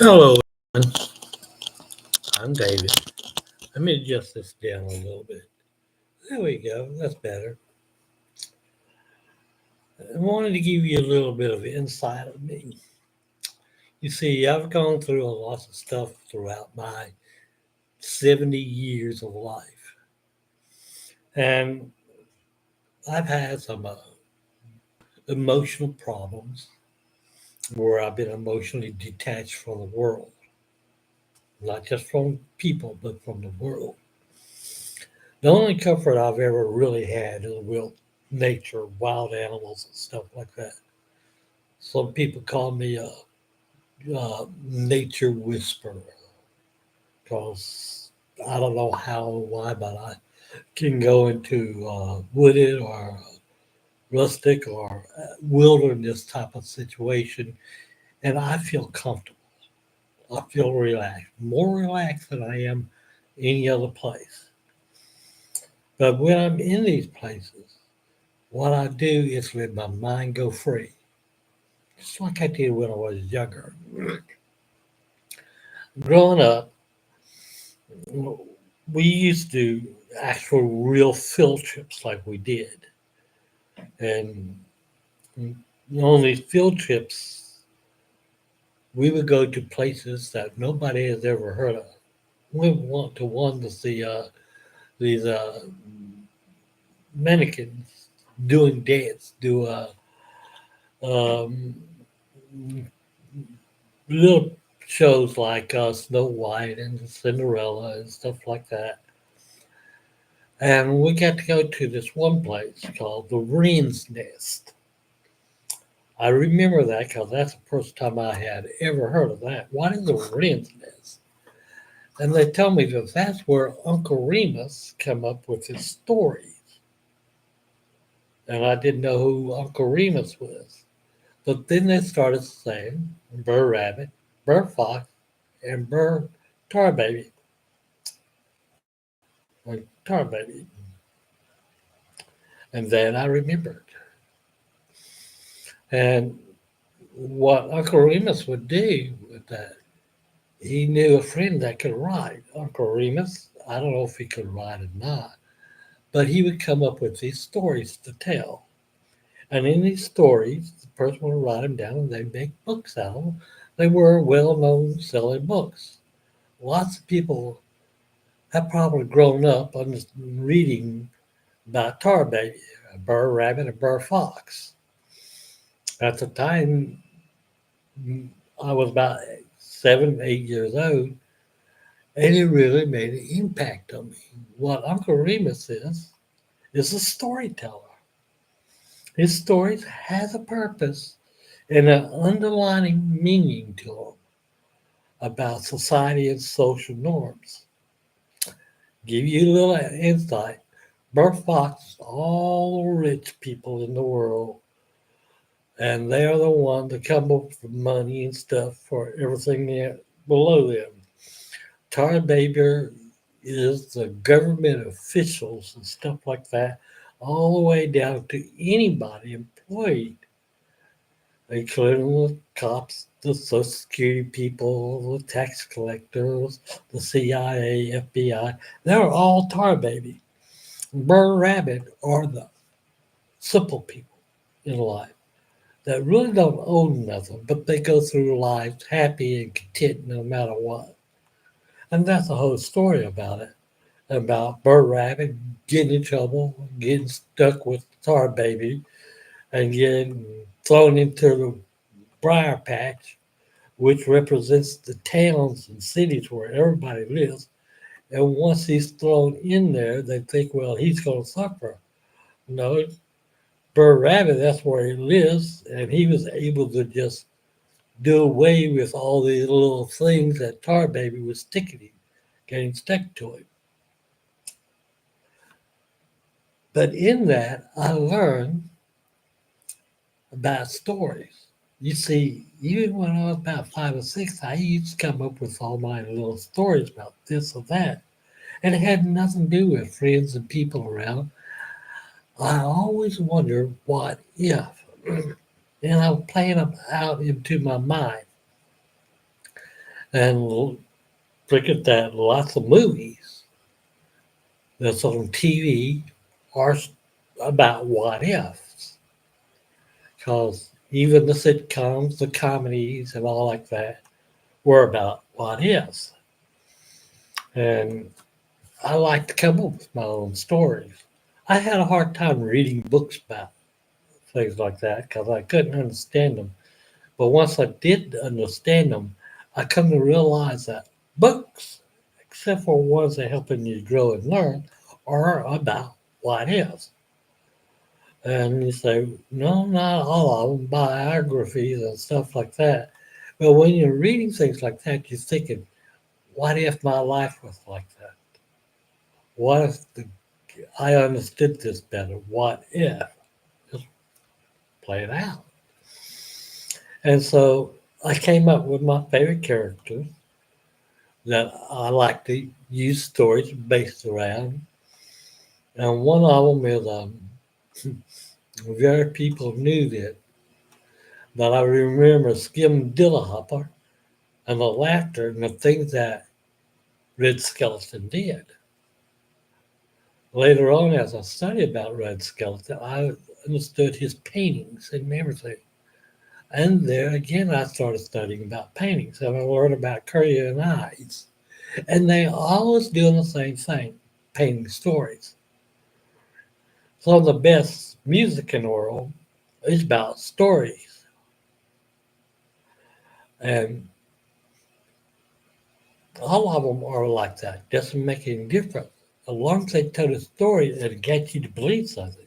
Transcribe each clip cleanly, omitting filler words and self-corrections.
Hello, everyone. I'm David. Let me adjust this down a little bit. There we go. That's better. I wanted to give you a little bit of insight of me. You see, I've gone through a lot of stuff throughout my 70 years of life. And I've had some emotional problems where I've been emotionally detached from the world, not just from people, but from the world. The only comfort I've ever really had is real nature, wild animals, and stuff like that. Some people call me a nature whisperer because I don't know how or why, but I can go into wooded or rustic or wilderness type of situation, and I feel comfortable. I feel relaxed, more relaxed than I am any other place. But when I'm in these places, what I do is let my mind go free, just like I did when I was younger. Growing up, we used to do actual real field trips like we did. And on these field trips, we would go to places that nobody has ever heard of. We want to one to see these mannequins doing dance, do um, little shows like Snow White and Cinderella and stuff like that. And we got to go to this one place called the Wren's Nest. I remember that because that's the first time I had ever heard of that. What is a Wren's Nest? And they told me that that's where Uncle Remus come up with his stories. And I didn't know who Uncle Remus was. But then they started saying Burr Rabbit, Burr Fox, and Burr Tar Baby. Or Tar Baby. And then I remembered. And what Uncle Remus would do with that, he knew a friend that could ride. Uncle Remus, I don't know if he could ride or not, but he would come up with these stories to tell. And in these stories, the person would write them down and they'd make books out of them. They were well known selling books. Lots of people have probably grown up on reading about Tar Baby, a Burr Rabbit, and Burr Fox. At the time, I was about 7, 8 years old, and it really made an impact on me. What Uncle Remus is a storyteller. His stories has a purpose and an underlying meaning to them about society and social norms. Give you a little insight. Bert Fox, all the rich people in the world, and they are the ones that come up with money and stuff for everything below them. Tar Baby is the government officials and stuff like that, all the way down to anybody employed, including the cops, the Social Security people, the tax collectors, the CIA, FBI. They're all Tar Baby. Burr Rabbit are the simple people in life that really don't own nothing, but they go through life happy and content no matter what. And that's the whole story about it. About Burr Rabbit getting in trouble, getting stuck with Tar Baby, and getting thrown into the briar patch, which represents the towns and cities where everybody lives. And once he's thrown in there, they think, well, he's going to suffer. No, Burr Rabbit, that's where he lives, and he was able to just do away with all these little things that Tar Baby was sticking him, getting stuck to him. But in that, I learned about stories. You see, even when I was about 5 or 6, I used to come up with all my little stories about this or that. And it had nothing to do with friends and people around. I always wondered what if. And I was playing them out into my mind. And figured that lots of movies that's on TV are about what ifs. Because even the sitcoms, the comedies, and all like that were about what ifs. And I like to come up with my own stories. I had a hard time reading books about things like that because I couldn't understand them. But once I did understand them, I come to realize that books, except for ones that helping you grow and learn, are about what ifs. And you say, no, not all of them, biographies and stuff like that. But when you're reading things like that, you're thinking, what if my life was like that? What if I understood this better? What if? Just play it out. And so I came up with my favorite characters that I like to use stories based around. And one of them is very people knew that, but I remember Skim Dillahopper and the laughter and the things that Red Skeleton did. Later on, as I studied about Red Skeleton, I understood his paintings and everything. And there again, I started studying about paintings and I learned about Currier and Ives. And they always doing the same thing, painting stories. Some of the best music in the world is about stories. And all of them are like that. Doesn't make any difference. As long as they tell a story that gets you to believe something,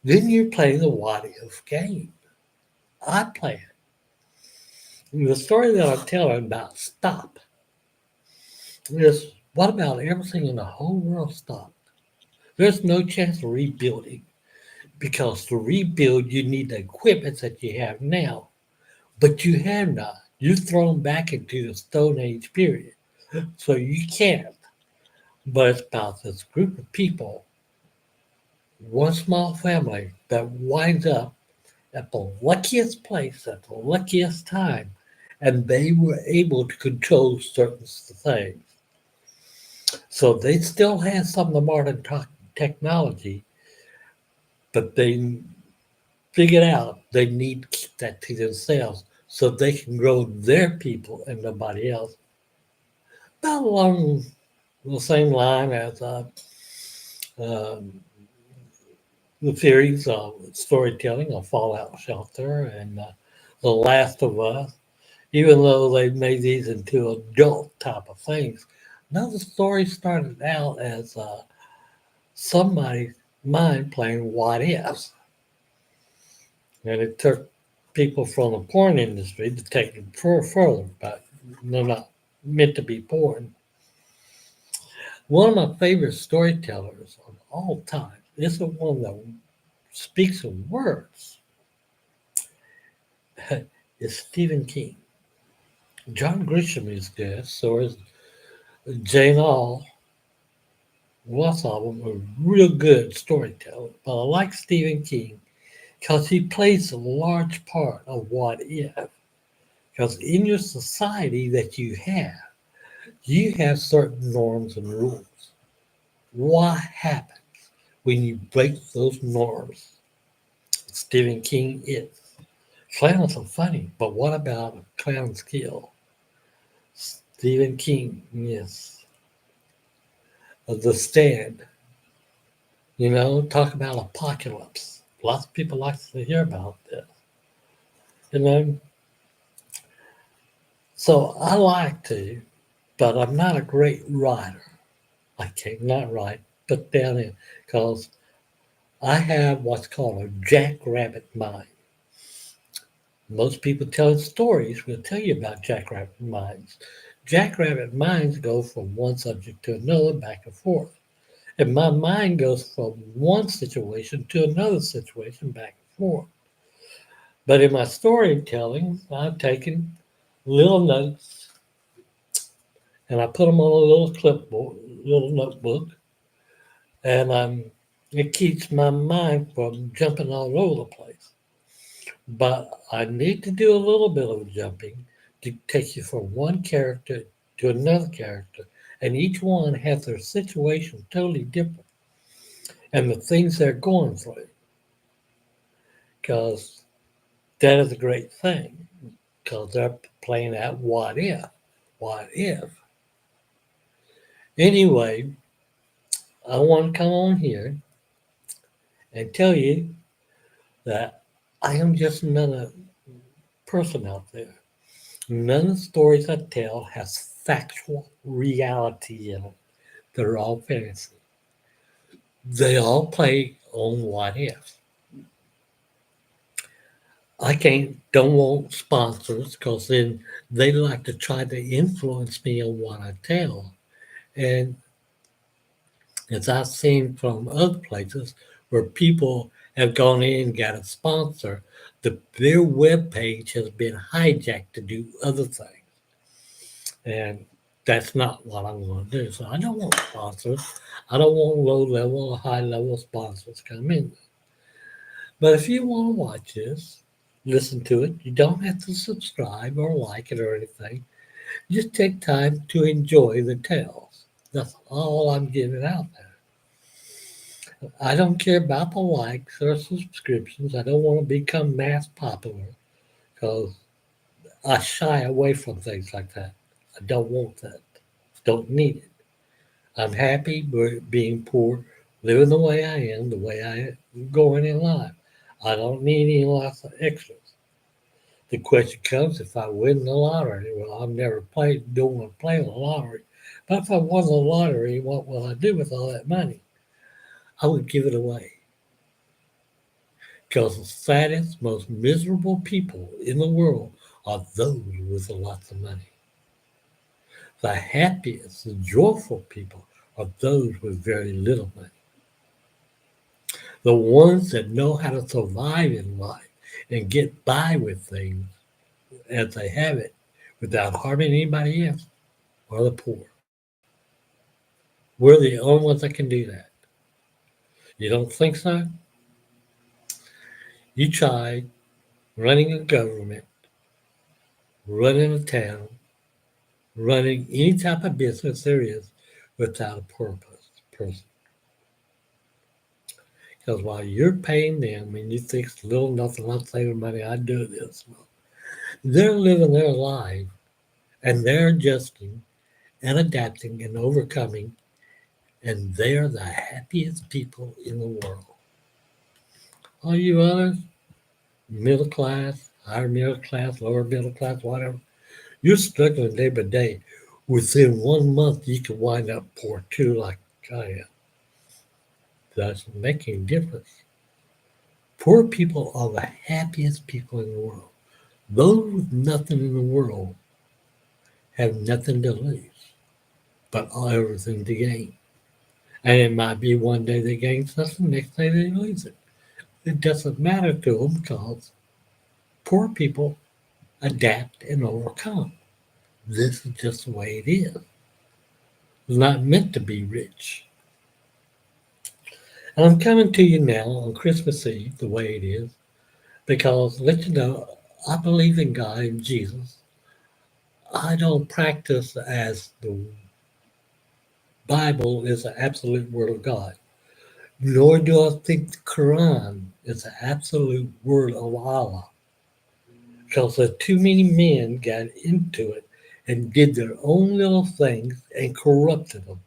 then you're playing the what if game. I play it. And the story that I'm telling about stop is what about everything in the whole world stopped? There's no chance of rebuilding because to rebuild you need the equipment that you have now, but you have not. You're thrown back into the Stone Age period, so you can't. But it's about this group of people, one small family that winds up at the luckiest place at the luckiest time, and they were able to control certain things. So they still have some of the modern technology, but they figured out they need to keep that to themselves so they can grow their people and nobody else. About along the same line as um, the theories of storytelling of Fallout Shelter and The Last of Us, even though they made these into adult type of things. Now the story started out as somebody's mind playing what ifs. And it took people from the porn industry to take it further, but they're not meant to be porn. One of my favorite storytellers of all time is the one that speaks in words is Stephen King. John Grisham is good, so is Jane Austen. Lots of them are real good storytellers, but I like Stephen King because he plays a large part of what if. Because in your society that you have certain norms and rules. What happens when you break those norms? Stephen King is. Clowns are funny, but what about a clown's kill? Stephen King, yes. The Stand, talk about apocalypse. Lots of people like to hear about this. You know, so I like to, but I'm not a great writer. I cannot write, put down in, because I have what's called a jackrabbit mind. Most people telling stories will tell you about jackrabbit minds. Jackrabbit minds go from one subject to another, back and forth. And my mind goes from one situation to another situation, back and forth. But in my storytelling, I've taken little notes and I put them on a little clipboard, little notebook, and it keeps my mind from jumping all over the place. But I need to do a little bit of jumping to take you from one character to another character, and each one has their situation totally different and the things they're going through. Because that is a great thing, because they're playing out what if, what if. Anyway, I want to come on here and tell you that I am just another person out there. None of the stories I tell has factual reality in them. They're all fantasy. They all play on what if. I don't want sponsors because then they like to try to influence me on what I tell. And as I've seen from other places where people have gone in and got a sponsor, their web page has been hijacked to do other things. And that's not what I'm going to do. So I don't want sponsors. I don't want low level or high level sponsors come in. But if you want to watch this, listen to it, you don't have to subscribe or like it or anything. Just take time to enjoy the tales. That's all I'm giving out there. I don't care about the likes or subscriptions. I don't want to become mass popular because I shy away from things like that. I don't want that. Don't need it. I'm happy being poor, living the way I am, the way I'm going in life. I don't need any lots of extras. The question comes if I win the lottery. Well, I've never played, don't want to play the lottery. But if I won the lottery, what will I do with all that money? I would give it away. Because the saddest, most miserable people in the world are those with lots of money. The happiest, the joyful people are those with very little money. The ones that know how to survive in life and get by with things as they have it without harming anybody else are the poor. We're the only ones that can do that. You don't think so? You try running a government, running a town, running any type of business there is without a purpose person. Because while you're paying them and you think it's little nothing, I'm saving money, I do this. Well, they're living their life and they're adjusting and adapting and overcoming, and they're the happiest people in the world. All you others, middle class, higher middle class, lower middle class, whatever, you're struggling day by day. Within 1 month, you could wind up poor too, like I am. That's making a difference. Poor people are the happiest people in the world. Those with nothing in the world have nothing to lose, but everything to gain. And it might be one day they gain something, next day they lose it. It doesn't matter to them because poor people adapt and overcome. This is just the way it is. It's not meant to be rich. And I'm coming to you now on Christmas Eve, the way it is, because let you know, I believe in God and Jesus. I don't practice as the Bible is the absolute word of God, nor do I think the Quran is the absolute word of Allah. Because too many men got into it and did their own little things and corrupted them.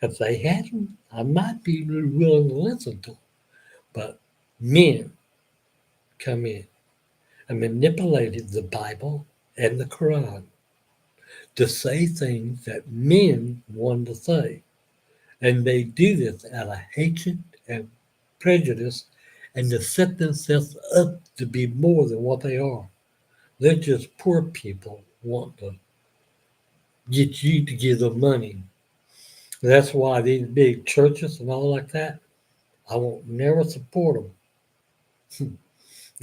If they hadn't, I might be willing to listen to them. But men come in and manipulated the Bible and the Quran to say things that men wanted to say. And they do this out of hatred and prejudice and to set themselves up to be more than what they are. They're just poor people want to get you to give them money. That's why these big churches and all like that, I won't never support them.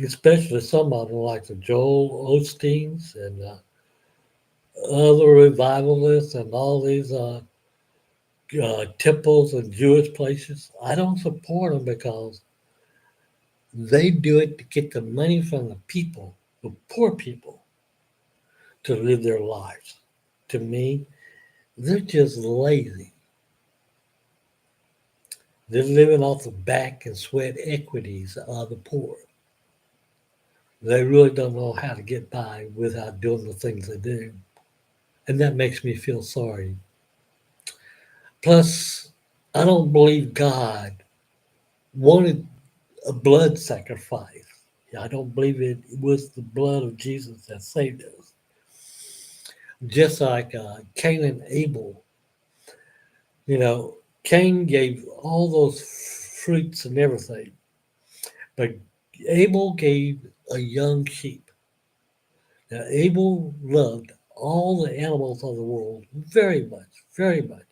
Especially some of them like the Joel Osteens and other revivalists and all these temples and Jewish places. I don't support them because they do it to get the money from the people, the poor people. to live their lives. To me, they're just lazy. They're living off the back and sweat equities of the poor. They really don't know how to get by without doing the things they do. And that makes me feel sorry. Plus, I don't believe God wanted a blood sacrifice. I don't believe it was the blood of Jesus that saved us. Just like Cain and Abel, you know, Cain gave all those fruits and everything, but Abel gave a young sheep. Now, Abel loved all the animals of the world very much, very much.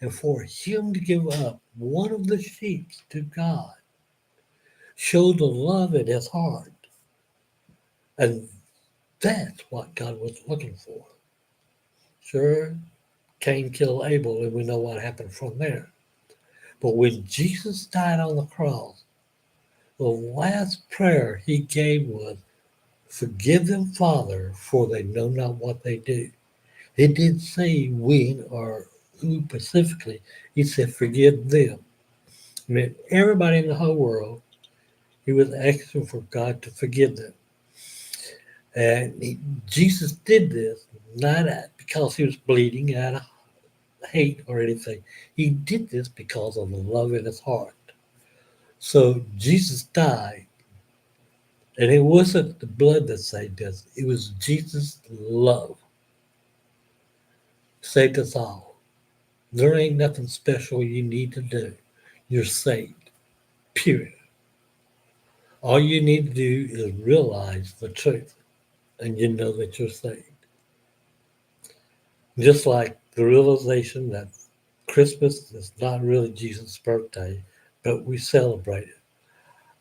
And for him to give up one of the sheep to God showed the love in his heart. And that's what God was looking for. Sure, Cain killed Abel, and we know what happened from there. But when Jesus died on the cross, the last prayer he gave was, "Forgive them, Father, for they know not what they do." He didn't say we or who specifically. He said, "Forgive them." I mean, everybody in the whole world, he was asking for God to forgive them. And Jesus did this not because he was bleeding out of hate or anything. He did this because of the love in his heart. So Jesus died, and it wasn't the blood that saved us, it was Jesus' love saved us all. There ain't nothing special you need to do. You're saved, period. All you need to do is realize the truth, and you know that you're saved. Just like the realization that Christmas is not really Jesus' birthday, but we celebrate it.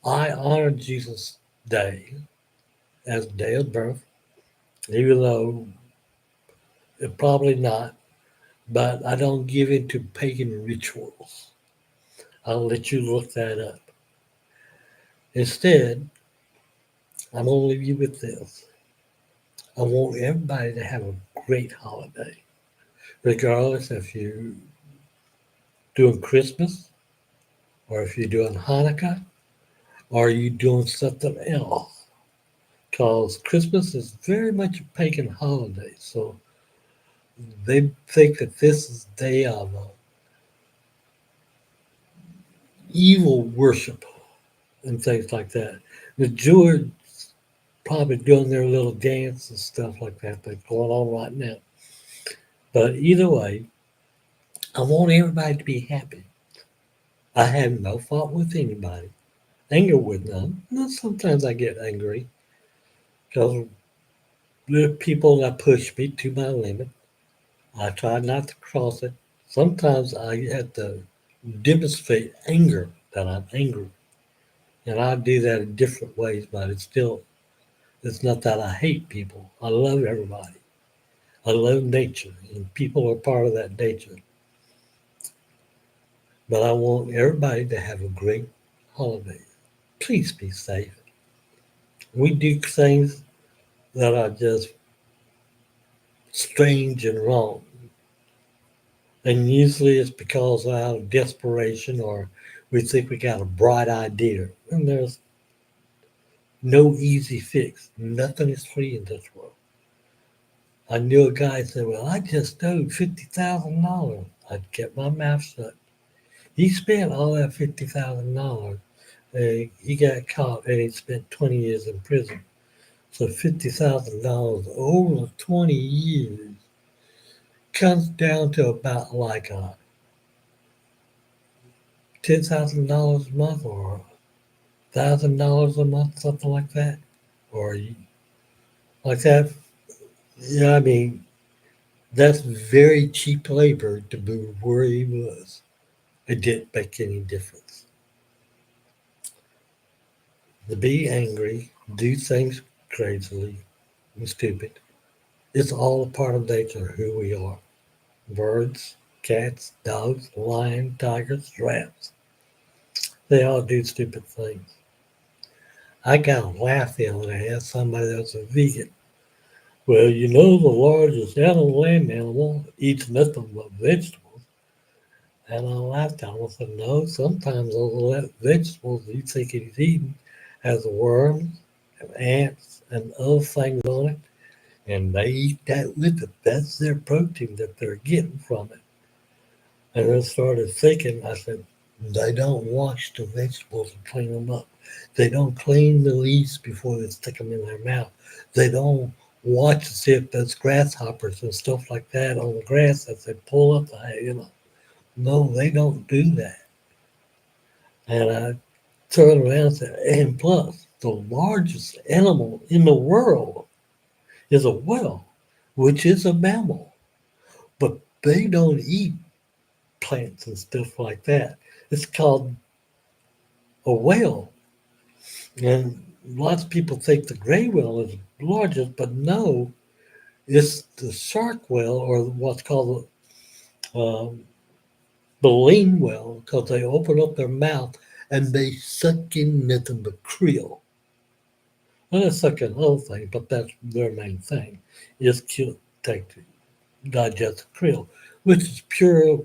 I honor Jesus' day as day of birth, even though it probably not, but I don't give into pagan rituals. I'll let you look that up. Instead, I'm going to leave you with this. I want everybody to have a great holiday, regardless if you're doing Christmas or if you're doing Hanukkah or you're doing something else. Because Christmas is very much a pagan holiday. So they think that this is a day of evil worship and things like that. The Jews probably doing their little dance and stuff like that that's going on right now. But either way, I want everybody to be happy. I have no fault with anybody. Anger with none. Now, sometimes I get angry because there are people that push me to my limit. I try not to cross it. Sometimes I have to demonstrate anger that I'm angry. And I do that in different ways, but it's not that I hate people. I love everybody. I love nature, and people are part of that nature. But I want everybody to have a great holiday. Please be safe. We do things that are just strange and wrong. And usually it's because out of desperation or we think we got a bright idea. And there's no easy fix. Nothing is free in this world. I knew a guy said, "Well, I just owed $50,000. I'd kept my mouth shut. He spent all that $50,000. He got caught and he spent 20 years in prison. So $50,000 over 20 years comes down to about like $10,000 a month or $1,000 a month, something like that, or like that. Yeah, I mean that's very cheap labor to move where he was. It didn't make any difference. To be angry, do things crazily and stupid. It's all a part of nature, who we are. Birds, cats, dogs, lions, tigers, giraffes. They all do stupid things. I got a laugh the other day at somebody that was a vegan. Well, you know, the largest animal, land animal, eats nothing but vegetables. And I laughed at him. I said, no, sometimes those vegetables you think he's eating has worms and ants and other things on it. And they eat that with it. That's their protein that they're getting from it. And I started thinking, I said, they don't wash the vegetables and clean them up. They don't clean the leaves before they stick them in their mouth. They don't watch to see if there's grasshoppers and stuff like that on the grass that they pull up. No, they don't do that. And I turned around and said, and plus, the largest animal in the world is a whale, which is a mammal. But they don't eat plants and stuff like that. It's called a whale. And lots of people think the gray whale is the largest, but no, it's the shark whale or what's called the baleen whale because they open up their mouth and they suck in nothing but krill. Well, they suck in other things, but that's their main thing is take to digest the krill, which is pure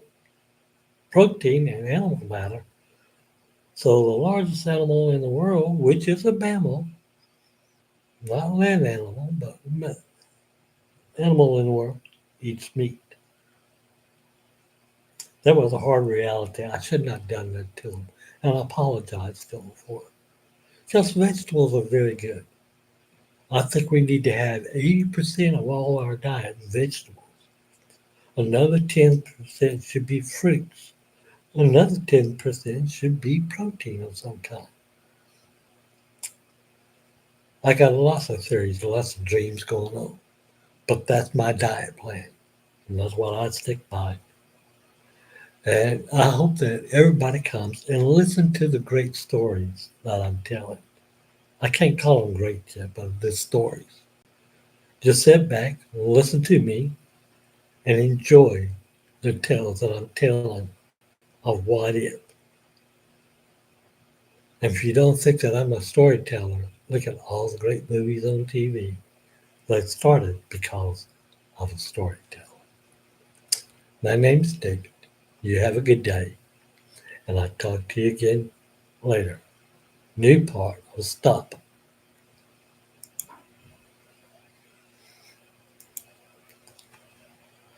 protein and animal matter. So the largest animal in the world, which is a mammal, not land animal, but animal in the world, eats meat. That was a hard reality. I should not have done that to him, and I apologize to him for it. Just vegetables are very good. I think we need to have 80% of all our diet vegetables. Another 10% should be fruits. Another 10% should be protein of some kind. I got lots of theories, lots of dreams going on, but that's my diet plan, and that's what I stick by. And I hope that everybody comes and listen to the great stories that I'm telling. I can't call them great yet, but the stories. Just sit back, listen to me, and enjoy the tales that I'm telling of what if. And if you don't think that I'm a storyteller, look at all the great movies on TV that started because of a storyteller. My name's David. You have a good day, and I'll talk to you again later. New part of Stop